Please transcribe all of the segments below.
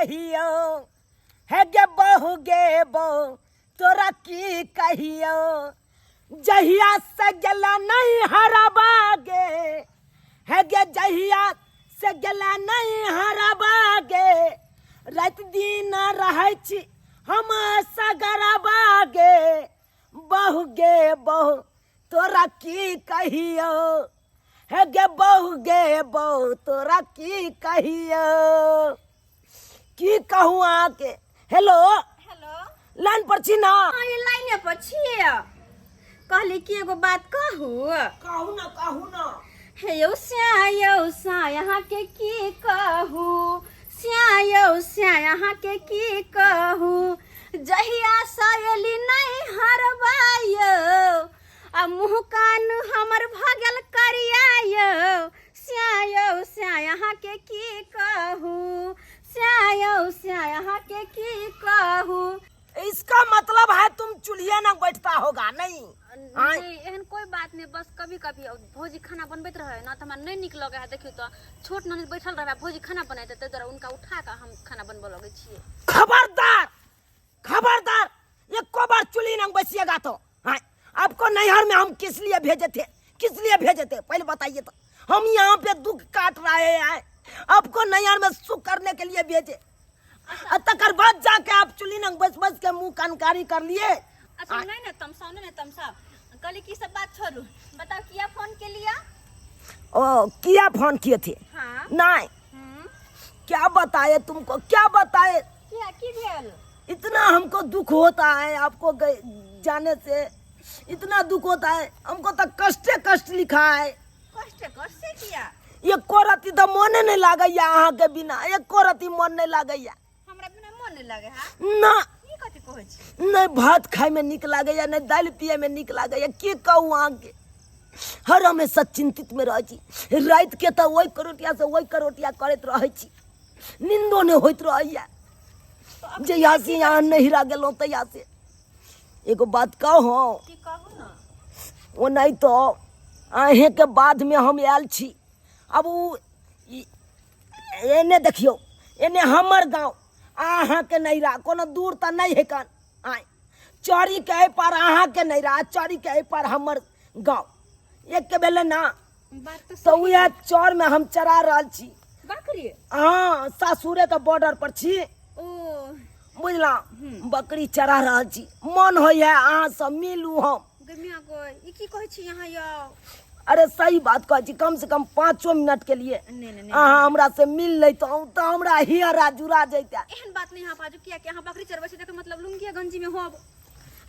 कहियो है गे बहु गे बहु तोरा की कहियो जहिया से गेला नहीं हरबागे है गे जहिया से गेला नहीं हरबागे रात दिन रहै छी हम सगरबागे बहु गे बहु तोरा की कहियो है गे बहु तोरा की कहियो की कहूँ आके। हेलो हेलो लाइन पर छी ना? हाँ ये लाइन पर छिए। कहली कि एगो बात कहूँ कहू ना हे यौ श्या यहाँ के की कहूँ श्या यहाँ के की कहूँ जहिया सयली नहीं हरबायो आ मुँह कान हमर भगल करियायो श्या यहाँ के की कहूँ श्या यहाँ के की कहूँ। इसका मतलब है तुम चूल्हे ना बैठता होगा नहीं? नहीं एहन कोई बात नहीं, बस कभी कभी भौजी खाना बनबैत रहे ना तो हमरा नहीं निक लगे है। देखियो तो छोट ननद बैठल रहे भौजी खाना बनाते ते द्वारा उनका उठा के हम खाना बनबे लगे छिए। खबरदार एको बार चूल्हे ना बैसिएगा तो हाँ। आपको नैहर में हम किस लिए भेजे थे पहले बताइए तो। हम यहाँ पे दुख काट रहे हैं, आपको नैहर में सुख करने के लिए भेजे। तकर बाद जाके आप चूल्हे ना बस के मुंह कानकारी कर लिए। अच्छा नहीं ना तमसा कल की सब बात छोड़ू, बताओ किया फोन के लिया? ओ किया फोन किए थे? हाँ नहीं क्या बताए तुमको, क्या बताए? क्या की भेल? इतना हमको दुख होता है आपको जाने से, इतना दुख होता है हमको तो कष्ट लिखा है। कष्ट से किया? एको रती तो मन नहीं लागैया अहाँ के बिना, एको रती मन नहीं लागैया। हमरा बिना मन नहीं लागे है ना की कथि कहै छी? नहीं भात खाए में निक लागैया, नहीं दाल पिए में निक लागैया। की कहूँ अहाँ के हर हमेशा चिंतित में रह छी। रात के तो वही करोटिया करत रह छी, नींदो नहीं होइत रहैया। जहिया से यहाँ नहिरा गेलौं तहिया से। एगो बात कहूँ की कहू ना? वो नहीं तो अहे के बाद में हम आयल छी। अब एने देखियो, एने हमर गाँव अहाँ के नैरा कोनो दूर तो नहीं है कन। आए चौरी के पार अहाँ के नैरा, चौरी के पार हमर गाँव एक के बेले ना। बात तो वह चौर में हम चरा रहल छी। बकरी? हाँ सासुरे के बॉर्डर पर छी, ओ बुझला। बकरी चरा रहल छी, मन होय है अहाँ सब मिलू हम। गमिया को ई की कहै छी यहाँ यौ? अरे सही बात कहै छी, कम से कम 5 मिनट के लिए नहीं अहाँ हमरा से मिल लेतो तो हमरा हियरा जुड़ा जैता। एहन बात नहीं यहाँ बाजू, किया कि यहाँ बकरी चरबै छी देखे मतलब लुंगी गंजी में होब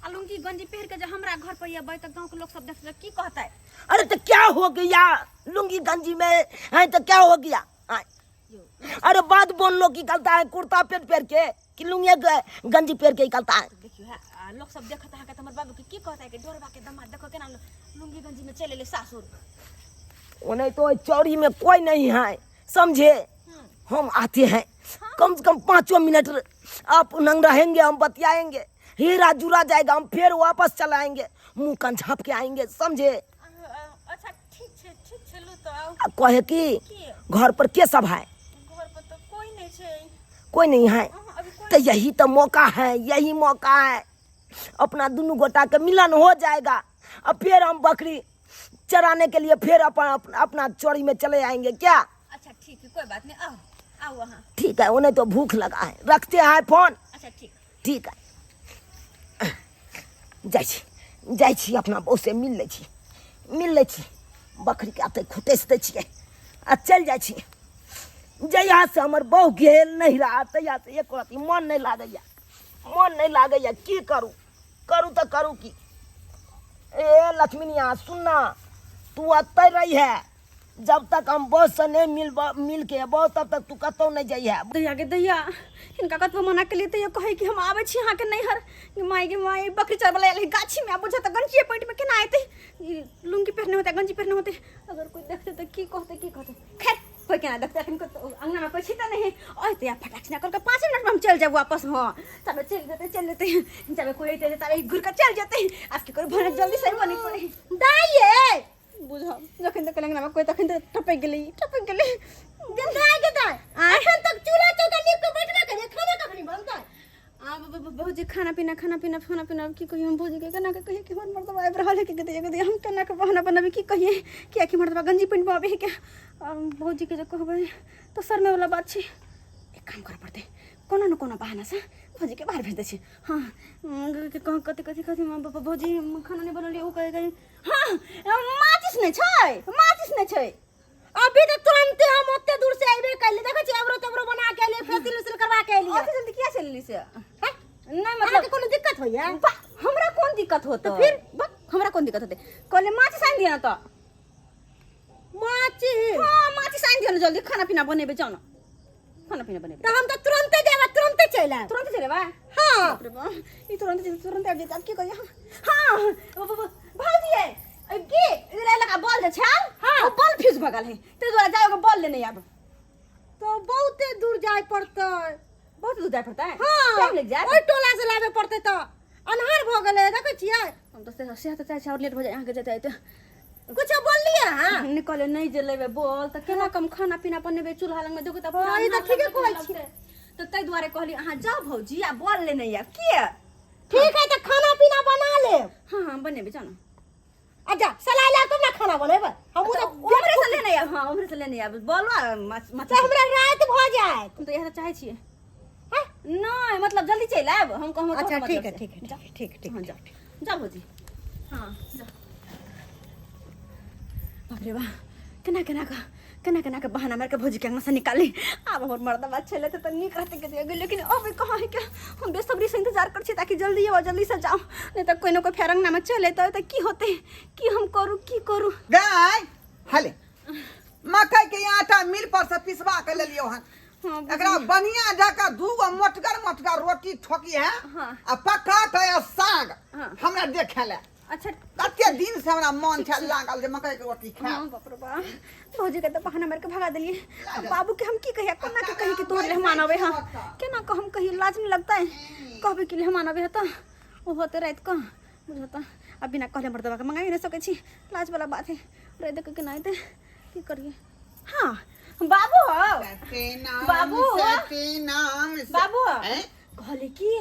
आ लुंगी गंजी पहन के जब हमरा घर पर आबै त गांव के लोग सब देखते की कहतै? अरे तो क्या हो गया लुंगी गंजी में है तो क्या हो गया? अरे बात बोल लो की गलता है, कुर्ता पेट के कि लुंगी गंजी पहन के निकलता है? देखियो है लोग सब देखत है के हमर बाबू के की कहतै के डोरबा के दामाद देखो केना लुंगी गंजी में चले ले सासुर। नहीं तो चौरी में कोई नहीं है समझे, हम आते हैं। कम से कम 5 मिनट आप नंग रहेंगे, हम बतियाएंगे, हीरा जुड़ा जाएगा, हम फिर वापस चलाएंगे, मुंह कान झाँप के आएंगे समझे। अच्छा ठीक है लो तो आओ। कहे कि घर पर के सब है? घर पर तो कोई नहीं है। कोई नहीं है अभी कोई तो यही तो मौका है, यही मौका है अपना दोनों गोटा के मिलन हो जाएगा। अब फिर हम बकरी चराने के लिए फिर अपना चोरी में चले आएंगे क्या? अच्छा ठीक है कोई बात नहीं, आओ वहाँ। ठीक है, उन्हें तो भूख लगा है, रखते हैं फोन। अच्छा ठीक है जाइ छी अपना बहू से मिल लै छी बकरी के आते खुटेस दै छियै आ चल जाइ छी। जहिया से हमर बहू गेल नहीं रहा तहिया से एक रती मन नहीं लागैया। की करूँ तो करूँ की? ए लक्ष्मीनिया सुनना, तू अतै रही है जब तक हम बस से नहीं मिल के अबो तब तक तू कतौ नहीं जाइए। दैया गे दैया इनका कतबो मना के लिए तो ये कहे कि हम आवे छी यहाँ के नैहर गे माई बकरी चरबला आले गाछी में बुझा तो गंजी पेट में केना आते लुंगी पहनने होते गंजी पहनने होते अगर कोई देखते तो की कहते खैर कोई केना देखते अखन को अंगना में कोई छिता नहीं ओए तो या फटाक से करके 5 मिनट में हम चल जाए वापस। हां तब चल लेते जब कोई आते तारे घुर कर चल जाते आपके कोई भने जल्दी से बनी पड़े दाइए बुझा जखन तक अंगना में कोई तखन तो टपक गेली गंधाई के दाई अखन तक चूल्हा चौका नीक के बैठबे करे पीना की कहिए हम भौजी के केना के कहिए कि हमर मर्दबा आबि रहल है कि कहते हम केना के बहाना बनाबी की कहिए किया कि मर्दबा गंजी पहिन पाबे के भौजी के जे कहबै तो शर्मे वाला बात छै। एक काम कर पड़ते कोनो न कोनो बहाना से भौजी के बाहर भेज दे छी। हां कथि भौजी खाना नहीं बनलिए ओ कहे गई हां माचिस नहीं छै अभी तो तुरंत हम ओते दूर से आइबे कैले देखै छी एबरो तेबरो बना के ले फेसिल उसिल करवा के लिए ओते जल्दी किया चलली से नहीं मतलब कोनो दिक्कत होइया हमरा कौन दिक्कत होत तो फिर हमरा कौन दिक्कत होते कहले माचिस आइन दिया तो माचिस आइन दिया ना जल्दी खाना पीना बनेबे जाओ ना खाना पीना बनेबे तो हम तो तुरंत देबा तुरंत चले बा हां ई तुरंत आ जेता की कहिया हां भौजी है की इधर लगा बॉल दे छाल हां वो बॉल फ्यूज भगल है ते द्वारा जाओगे बॉल लेने आब तो बहुते दूर जाय पड़तै बहुत दूर जाय पड़ता है हां टाइम लग जाए ओइ टोला से लाबे पड़तै तो अनहार भ गेलै देखै छियै हम तो से तो चाहे और लेट हो जाए यहां के जाते तो कुछ बोललिए हां निकले नहीं जे लेबे बोल त केना कम खाना पीना बनेबे चूल्हा लंग में देखो त ई त ठीके कहै छी तो तै द्वारे कहली अहाँ जाओ भौजी आ बॉल लेने आ के ठीक है तो खाना पीना बना ले हां बनेबे जाओ ना अच्छा सलाह ला तुम ना खाना बनेबे हम तो उमरे से लेने आ हां उमरे से लेने आ बोलवा तो हमरा रात भ जाए तुम तो यह चाहे छी हां नहीं मतलब जल्दी चल आब हम कहम अच्छा ठीक है ठीक हां जा जा भौजी हां जा बाप रे बा केना का बहाना मार के भौजी के अंगना से निकाली अब हमर मर्दबा छले त निक रहते के लेकिन अब कहां है क्या हम बेसब्री से इंतजार कर छी ताकि जल्दी आओ जल्दी से जाओ नहीं त कोई न कोई फेरंग नाम चले तो की होते की हम करू गाय हले मकई के आटा मिल पर से पिसवा के ले लियो हन एकरा बढ़िया जाका दूगो मोटगर रोटी ठोकी है आ पका के साग हमरा देखेले अच्छा कते दिन से हमरा मन छ लागल जे मकई के रोटी खा बाप रे बा भौजी के तो बहाना मार के भगा देलिए बाबू के हम की कहिया कोना के कहि कि तोर मेहमान आवे हां केना को हम कहि लाज नहीं लगता है कहबे कि मेहमान आवे त ओ होते रात को बुझता अब बिना कहले मर्दबा के मंगाई न सके छी लाज वाला बात है रे देख के नहीं ते की करिए हां बाबू बाबू बाबू कहले की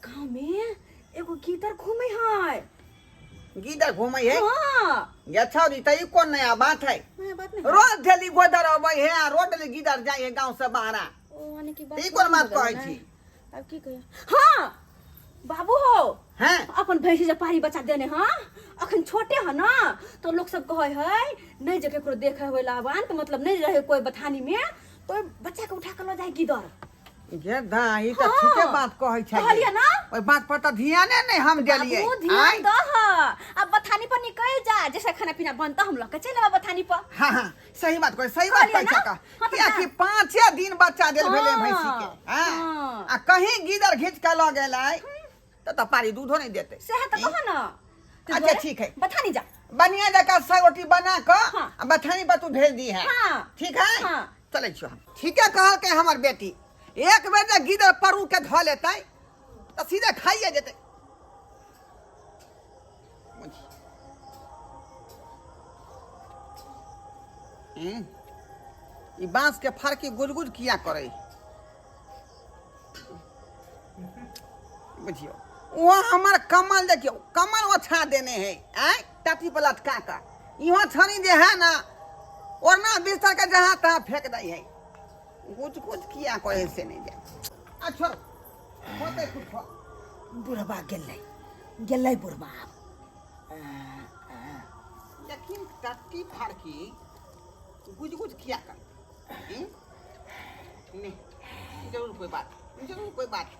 गांव में एगो गीदर घूमे है गीदर घूमे है हां ये छौरी त ई कोन नया बात है नया बात नहीं रोज डेली गोदर अबै है आ रोड ले गीदर जाय है गांव से बाहर ओ माने की बात ई कोन बात कहै छी अब की कहिए हां बाबू हो हैं अपन भैंसी जे पारी बच्चा देने हां अखन छोटे ह ना तो लोग सब कहे है नहीं जे केकरो देखे होय लावान तो मतलब नहीं रहे कोई बथानी में तो बच्चा के उठा के ल जाए गीदर ये दाई त ठीके बात कहै छै कहलिए ना ओइ बात पर त ध्याने नहीं हम देलिए बाबू ध्यान द अब बथानी पर निकल जा जैसे खाना पीना बनता हम लोग के चले बथानी पर हां सही बात कहै का किया कि 5 दिन बच्चा देल भेले भैंसी के हां आ कहीं गीदर घिच के ल गेलै त पारी दूधो नहीं देते सेहत कहो ना अच्छा ठीक है बथानी जा बढ़िया जगह सगोटी बना के बथानी पर तू भेज दी है हां ठीक है चलै छियो हम ठीके कहल के हमर बेटी एक बेर जे गीदर परू के ध लेतै त सीधे खाइए जेतै ई बांस के फरकी गुजगुज किया करे बुझियो वो हमर कमल देखियो कमल ओछा देने है आय टाटी पर लटका का इहो छनी जे है ना ओरना बिस्तर के जहां तहां फेंक दई है कुछ किया करे से नहीं जा अच्छा होते कुछ बुढ़बा गेलै बुढ़बा लेकिन टाटी फरकी गुज किया कर नहीं जरूर कोई बात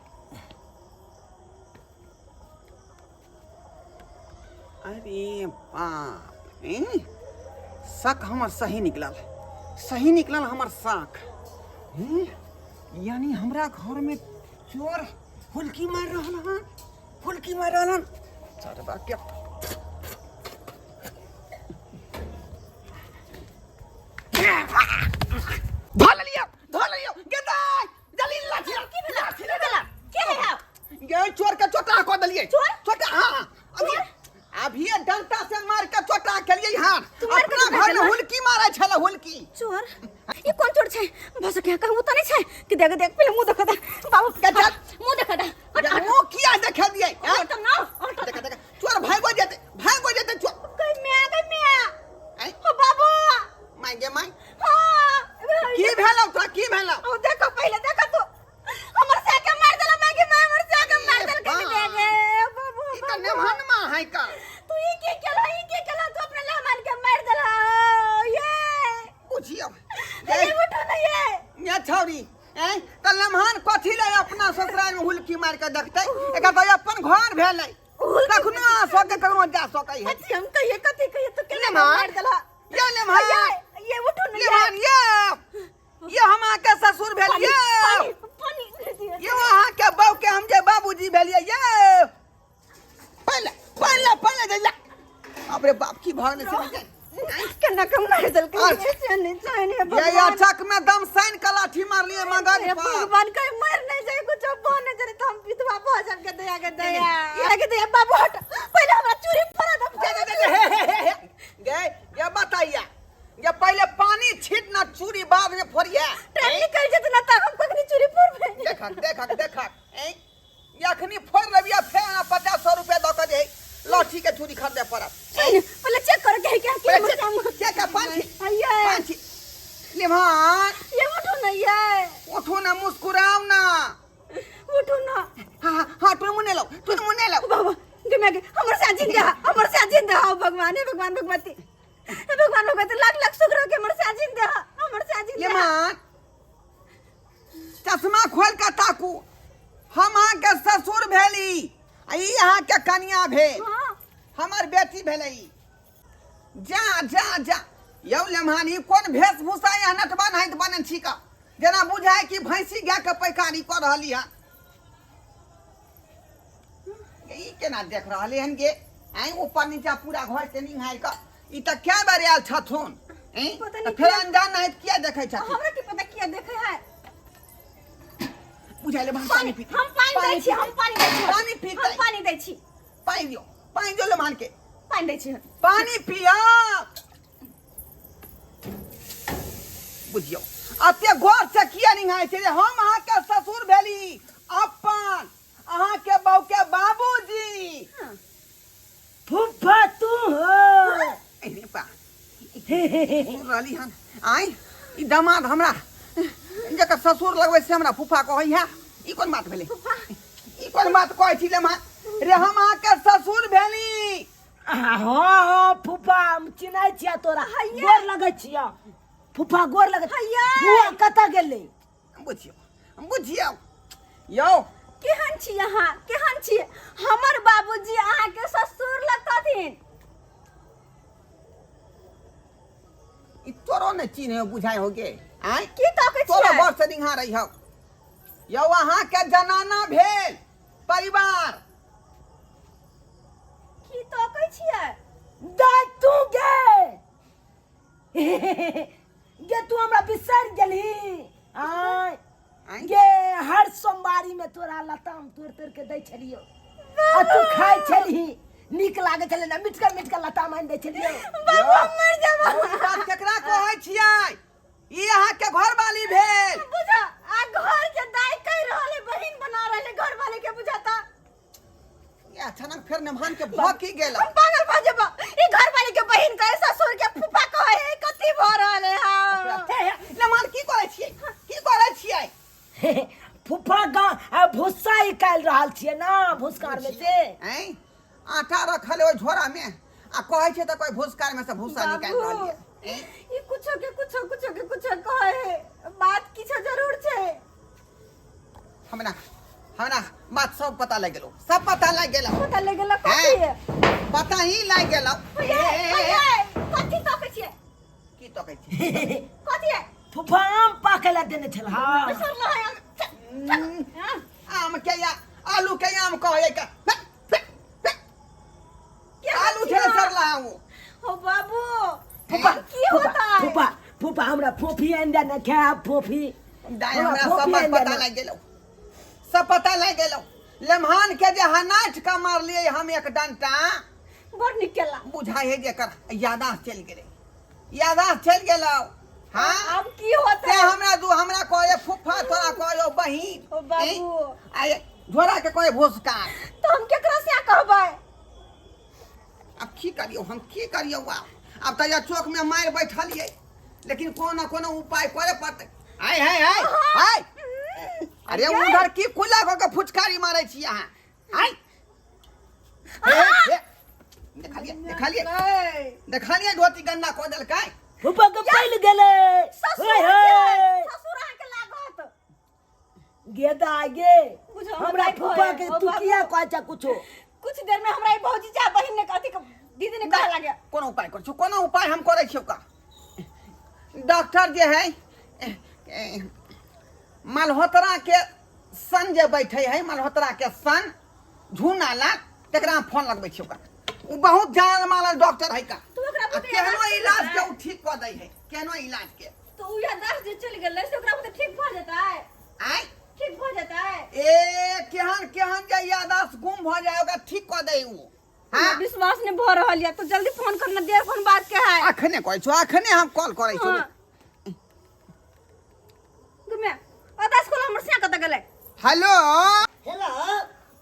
अरे बाप शक हमर सही निकलल हमर शक यानी हमरा घर में चोर फुलकी मार रहलन चरबा के धो लियो गेदाय जल्दी लाठी ले देला के है ये चोर के चोटा को दलिए चोटा हां अभी डंटा से मार के चोटा के लिए हाथ अपना घर में हुलकी मारे छले हुलकी चोर ये कौन चोर छै भस के कहू त नहीं छै कि देख पहले मुंह देखा बाबू के मुंह देखा मुंह किया देखा दिए हट ना हट देखा देखा चोर भागो जेते चोर गई मैं हैं ओ बाबू माय गे माय हां की भेलौ तो की भेलौ ओ देखो पहले देखो तू हमर से के मार देला मैं के हमर से के मार देल के देगे बाबू ई त नेमहन मा है का तू ई के केला तू अपने लहमान के मार देला ये बुझियो ये उठो ना ये छौरी हैं त लम्हान कथी ले अपना ससुराल में हुलकी मार के देखतै एका त अपन घर भेलै कखनो आ सके कखनो जा सकै है अच्छी हम कहिए कथी कहिए तो के लेमहन। मार देला ये लेमहन ये उठो ना लेमहन ये हम के ससुर भेलिए पानी ये वहां के बहू के हम जे बाबूजी भेलिए ये पहले दे ला अबरे बाप की भागले से केना कम मार देल के ये अचक में दम साइन का लाठी मार लिए मगर भगवान कहीं मर नहीं जाए कुछ बने जरे तो हम विधवा भोजन के दया बाबू हट पहले हमरा चूरी फरा दम गे ये बताइए ये पहले पानी छीट ना चूरी बाद में फोड़िए टेक्निकल जितना तक हम कखनी चूरी फोड़ देखा ये अखनी फोड़ रबिया फेर 50 रुपया द के दे लाठी के चूरी खरीदे पड़त पहले चेक कर के क्या चेक कर पानी ये लेमहन ये उठो ना ये उठो ना मुस्कुराओ ना उठो ना हाँ तू मुने लो बाबा के मैं हमर से जिंदा हो भगवान हे भगवान भगवती भगवान भगवती लाख शुक्र के हमर से जिंदा लेमहन चश्मा खोल के ताकू हम अहाँ के ससुर भेली आ ई अहाँ के कन्या भेल हां हमार बेटी भेलै जा यौ लेमहन ई कोन वेशभूषा यहाँ नटबा नाहित बनन छी का जेना बुझाय कि भैंसी गाय के पैकारी कर रहली है ई केना देख रहले हन गे आई ऊपर नीचा पूरा घर के निहाय का ई त क्या बार आयल छथुन हैं पता त नहीं फिर क्या- अनजान नाहित किया देखै छथुन हमरा के पता किया देखे है बुझाइले हम पानी पी हम पानी दै छी हम पानी दै छी पानी पीतै। हम पानी दै छी पानी जो लेमहन के पानी दै छी पानी पिया बुझियो अते गौर से किया निहाय छै जे हम अहाँ के ससुर भेली अपन अहाँ के बहू के बाबूजी फुफा तू हो एने पा रहली हन आई ई दामाद हमरा जकर ससुर लगबै से हमरा फूफा कहै है ई कोन बात भेलै ई कोन बात कहै छी लेमहन रे हम अहाँ के ससुर भेली हाँ फुफा हम चिन्है छिया तोरा गोर लगै छिया फुफा गोर लगै हुआ कतऽ गेलै बुझियो यौ केहन छी अहाँ केहन छी हमर बाबूजी अहाँ के ससुर लगथिन ई तोरो ने चिन्ह बुझाय हो गे आय की ताकै तोरो छी बड़ से दिंघा रही हो यौ अहाँ के जनाना भेल परिवार की ताकै छियै दाय तू गे तू हमरा बिसर गेलही आय गे हर सोमवारी में तोरा लताम तोड़ के दै छलियो आ तू खाइ छलही नीक लागे छले ना मिठका लताम आनि दै छलियो बाबू मर जाबा बात केकरा कहै छियै ई अहाँ के घर वाली भेल बुझा आ घर के दाई कह रहले बहिन बना रहले घर वाले के बुझाता ये अचानक फिर नेमहन के भकी गेल हम पागल भा जेबा ई घर वाले के बहिन कहे ससुर के फूफा कहे है कथी भ रहले हां नेमहन की करै छियै फुफा गाँव भूसा निकाल रहल छियै ना भूसकार में से हैं आटा रखल है ओइ झोरा में आ कहै छै त कोई भूसकार में से भूसा निकाल रहल है ई कुछो के कुछो कहे है बात किछो जरूर छै हमरा बात सब पता लग गेलो सब पता लग गेलो पता लगेला कथी है पता ही लग गेलो कथी ताकै छियै की तो कहै छी कथी है फुफा आम पाके ला देने छल हाँ सर लहाय आम के या आलू के आम कहै का आलू छे सर लाऊ ओ बाबू फुफा की होता है फुफा हमरा फोफी अंडा न खाए फोफी दाई हमरा सब पता लग गेलो सब पता लग गेलो लेमहन के जे हनाट का मार लिए हम एक डंटा बड़ निकला बुझाई है जेकर यादाश्त चल गेलो हां अब की होता ते है हमरा कहए फुफा तोरा कहयो बहिन ओ बाबू आए झोरा के कोई भोसकार तो हम केकरा से कहबै? अब की करियो हम की करियो अब तो चौक में मार बैठलिए लेकिन कोनो कोनो उपाय करे पड़ते। हाय हाय हाय हाय अरे उधर की कुला को फुचकारी मारे छी अहाँ। हाय देखलिए धोती गन्दा को देल काय फुफा के पहले गेले ससुर अहाँ के लागत गेदा गे बुझो, हमरा हमरा फुफा कहे, के ओ तू बाबू। किया कहचा कुछो कुछ देर में हमरा ई भौजी जा बहिन ने कथी दीदी ने कह लगे कोनो उपाय कर छु कोनो उपाय हम करे छियो का। डॉक्टर जे है मल्होत्रा के सन जे बैठे है मल्होत्रा के सन झूना ला तेकरा फोन लगबै छियो का। उ बहुत जान मानल डॉक्टर है का। तू ओकरा आ बुते केहनो इलाज के उ ठीक क दै है केहनो इलाज के तो उ या 10 दिन चल गेलै से ओकरा बुते ठीक भ जेतै आय ठीक भ जेतै। ए केहन केहन जे यादाश्त गुम भ जाए ओकरा ठीक क दै उ। हमरा हां विश्वास ने भ रहल या तो जल्दी फोन करना देर फोन बात के है। अखने कहै छु अखने हम कॉल करै छु। गुमे ओता स्कूल हमर से कत गेलै? हेलो हेलो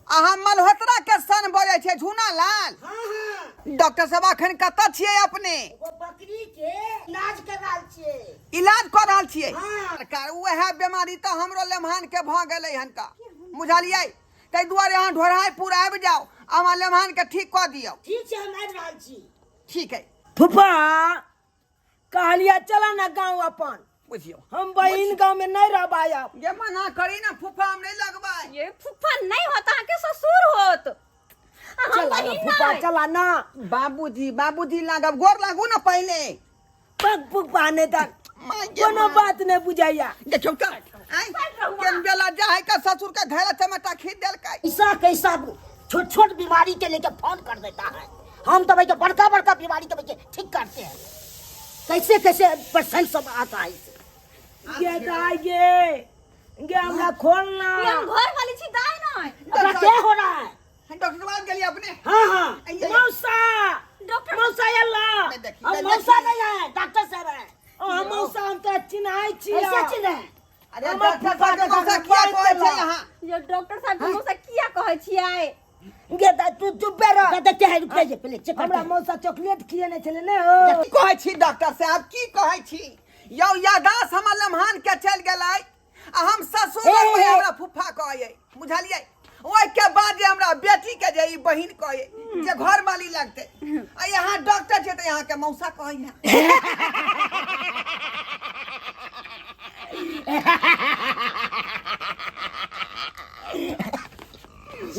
अहाँ मल्होत्रा के सन बजै छै झूना लाल? हां हां डॉक्टर साहब अखन कतऽ छियै अपने? वो बकरी के इलाज कराल छिए। इलाज कऽ रहल छियै? हाँ। सरकार वएह बीमारी तऽ हमरो लेमहान के भऽ गेलै हन का बुझलियै ताहि दुआरे अहाँ ढोराईपुर आबि जाओ अहाँ लेमहान के ठीक कऽ दियौ। ठीक छै हम आबि रहल छी। ठीक है फुफा कहलिया चला ना गांव अपन बुझियो हम बहिन गांव में नहीं रह पाया। ये मना करी ना फूफा हम नहीं लगबाई। ये फुफा नहीं होता है के ससुर होत हम चला ना बहिन फुफा नहीं। चला ना बाबूजी लागब गोर लागू ना पहले। पग फुफा ने तक माय गे कोनो माय। बात नहीं बुझाइया। देखियो का केन बेला जा है का ससुर का घर टमाटा खींच देलकै। ऐसा कैसा छोट छोट बीमारी के लेके फोन कर देता है। हम तो भाई बड़का बड़का बीमारी के लेके ठीक करते हैं। कैसे कैसे पर्सन सब आता है इसे। ये गे हमरा खोलना ये हम घर वाली छी दाई नहीं। अपना क्या हो रहा है? डॉक्टर बात गेली अपने। हाँ हाँ आइए। मौसा डॉक्टर मौसा अल्लाह मैं देखी, हम मैं मौसा देखी। नहीं है डॉक्टर साहब है। हम मौसा हम तो चिन्हाई छी। कैसे चिन्है? अरे हमर डॉक्टर फुफा साहब के मौसा घर किया में कहै बैठल छै यहाँ? ये डॉक्टर साहब के मुंह से किया कहै छियै? गे तू चुप रह। देखते हैं रुक जाइए पहले चेक हमरा मौसा चॉकलेट खिएने चले ने हो। की कहै छी डॉक्टर साहब की कहै छी यौ यादाश्त हमर लम्हान के चल गेलै आ हम ससुर हे, हे, हे। हमरा फुफा कहै बुझलियै ओइ के बाद जे हमरा बेटी के जे ई बहिन कहै जे घर वाली लगतै आ यहाँ डॉक्टर छै त यहाँ के मौसा कहै है।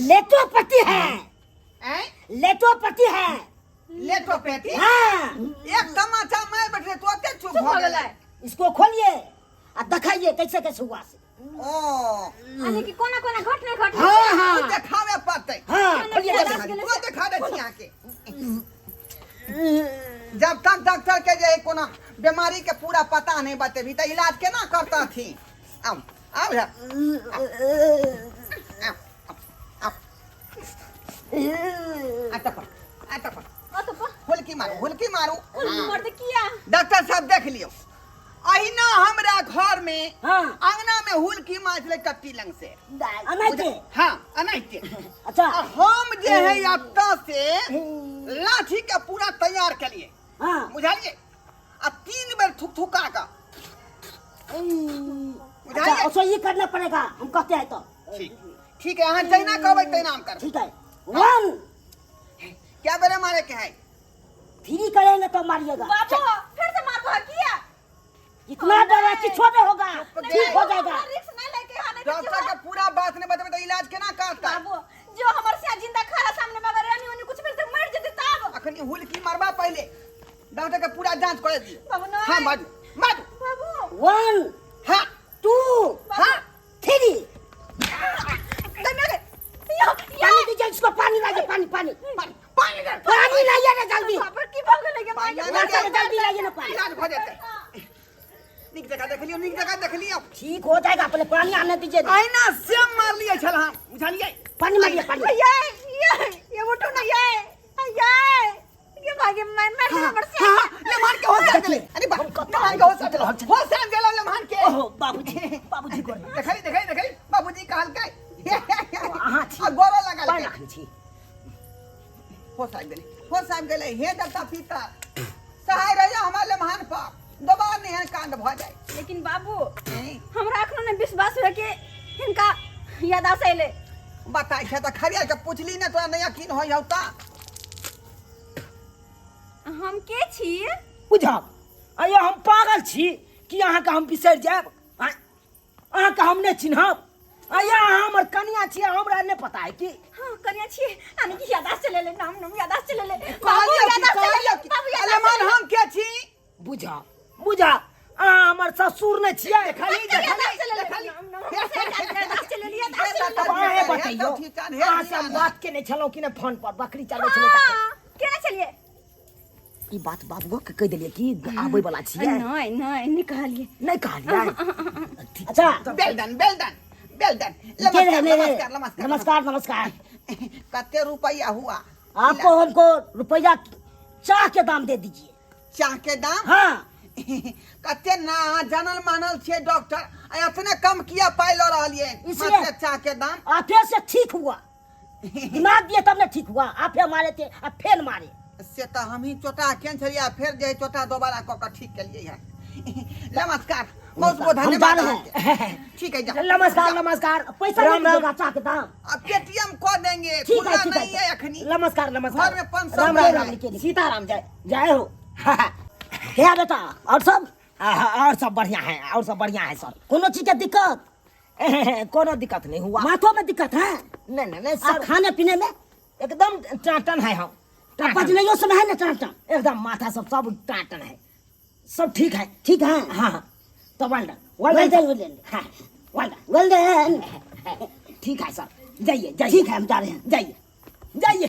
लेटोपति है हैं लेटोपति है। ले तो बेटी हाँ एक तमाचा मैं बैठे तो ओते चुप चुप हो हो गेलै। गेलै। इसको खोलिए और दिखाइए कैसे कैसे हुआ से। ओ अने की कोना कोना घट नहीं घट। हाँ हाँ उ देखावे पड़तै। हाँ खोलिए यादाश्त देखा गेलै। तो देखा दे छी यहाँ के जब तक डॉक्टर के जे कोनो बीमारी के पूरा पता नहीं बतेबी त इलाज केना करता थी। आओ आओ है आता ओ तो हुलकी मारू मर्द किया? डॉक्टर साहब देख लियो अहिना हमरा घर में हाँ अंगना में हुलकी मार ले टट्टी लंग से। अनाइते हाँ अनाइते अच्छा हम जे है अत्ता से लाठी के पूरा तैयार के लिए हाँ बुझलिए आ 3 बेर थुकथुका का अच्छा अच्छा ये करना पड़ेगा हम कहते हैं तो ठीक है अहाँ जैना कहबै तैना हम करबै। ठीक है 1 क्या बेरे मारे के है 3 करेंगे तो मारिएगा। बाबू फिर से मारबो किया? इतना डर है कि छोटे होगा ठीक हो जाएगा। रिस्क नहीं लेके आने डॉक्टर के पूरा बात नहीं बताबे तो इलाज केना करता। बाबू जो हमर से जिंदा खरा सामने में अगर यानी उन्हें कुछ भी से मर जते तब अखनी हुलकी मारबा पहले डॉक्टर के पूरा जांच करे दी। बाबू नहीं। हां मारू बाबू 1 हां 2 हां 3 दमे पानी दीजिए इसको पानी लाइए पानी पानी पानी दे पानी लाइए ना जल्दी बाबू की भाग लगे मार के ना जल्दी जल्दी लाइए ना पानी। इलाज हो जाते। निक जगह देख लियो ठीक हो जाएगा पहले पानी आने दीजिए। आईना से मार लिए छल हम बुझलिए पानी मारिए पानी। ये उठो ना ये भागे मैं हमर से हां ले मार के होश चले। अरे बा मार के होश चले होश गेलो ले मान के। ओहो बाबूजी को देखली बाबूजी कहल के गेले हे देवता पिता सहाय रहिया हमारे महान पाप दोबारा नहीं कांड भ जाए। लेकिन बाबू हमरा अखनो ने विश्वास है कि इनका यादाश्त अइले। बताई छै त खरिया के पूछली ने तोरा नहीं यकीन होई हौता। हम के छी? बुझब अये हम पागल छी कि अहाँ के हम बिसर जाब? अहाँ के हम नहीं चिन्हब? अये अहाँ हमर कनिया छी, हमरा नहीं पता है कि? हां कनिया छी यानी कि यादाश्त चले ले नाम नाम यादाश्त चले ले बाबू कहलियो कि यादाश्त चले ले बाबू अरे मान हम के छी? बुझब बुझब अहाँ हमर ससुर नहीं छियै? खाली यादाश्त चले ले नाम नाम यादाश्त चले ले यादाश्त चले ले। अहाँ बताइयो अहाँ से हम बात के नहीं छलौ कि नहीं फोन पर बकरी चलबै छलै त? हां केना चलिए? ई बात बाबुआ के कह देलिए कि आबै वाला छियै? नहीं नहीं निकालिए नहीं कहलिए। अच्छा well done well done well done. नमस्कार नमस्कार नमस्कार नमस्कार। कते रुपया हुआ? आपको हमको रुपया चाह के दाम दे दीजिए। चाह के दाम? हाँ कते ना जानल मानल छे डॉक्टर इतने कम किया पाई लो रहलिए इसलिए- मत चाह के दाम। आपे से ठीक हुआ, दिमाग दिए तब ने ठीक हुआ। आपे मारे थे आप फेल मारे। से तो हम ही चोटा केन छलिया फिर जे चोटा दोबारा क के ठीक के लिए है। नमस्कार बहुत बहुत हम धन्यवाद। जा रहे हैं। ठीक है जा। नमस्कार नमस्कार। पैसा नहीं देगा चाह के दाम? अब पेटीएम को देंगे ठीक खुला है ठीक नहीं है है। अखनी। नमस्कार नमस्कार। घर में 500 राम रुपया राम है। लिखिए सीताराम जय जय हो। क्या बेटा और सब? और सब बढ़िया है, और सब बढ़िया है सर। कोनो चीज के दिक्कत? कोनो दिक्कत नहीं हुआ। माथों में दिक्कत है? नहीं नहीं नहीं सर। खाने पीने में एकदम टाटन है हम। बजने समय है ना टाटन, एकदम माथा सब टाटन है, सब ठीक है। ठीक है हाँ तो वेल डन वेल डन। ठीक है सर जाइए जाइए। ठीक है हम जा रहे हैं, जाइए जाइए।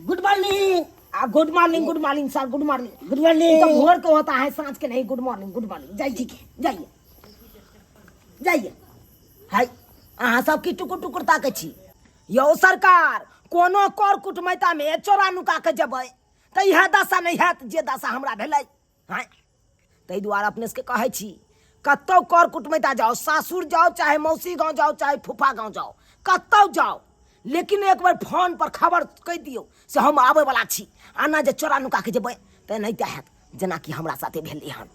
Good morning good morning good morning sir good morning good morning. तो भोर को होता है सांझ के नहीं। गुड मॉर्निंग जाइए। ठीक है जाइए जाइए। हाय अहाँ सब की टुकुर टुकुर ताकै छी? यौ सरकार कोनो कर कुटमैता में चोरा नुका के जेबै त इएह दशा नहीं हैत जे दशा हमरा भेलै। हाय ताहि दुआरे अपने सबके कहै छी कतौ कर कुटमैता जाओ, सासुर जाओ चाहे मौसी गाँव जाओ चाहे फूफा गाँव जाओ, कतौ जाओ, लेकिन एक बार फोन पर खबर कहि दियौ से हम आबै वाला छी। आना जे चोरा नुका के जेबै त एनाहिते हैत जेना कि हमरा साथे भेलै हन।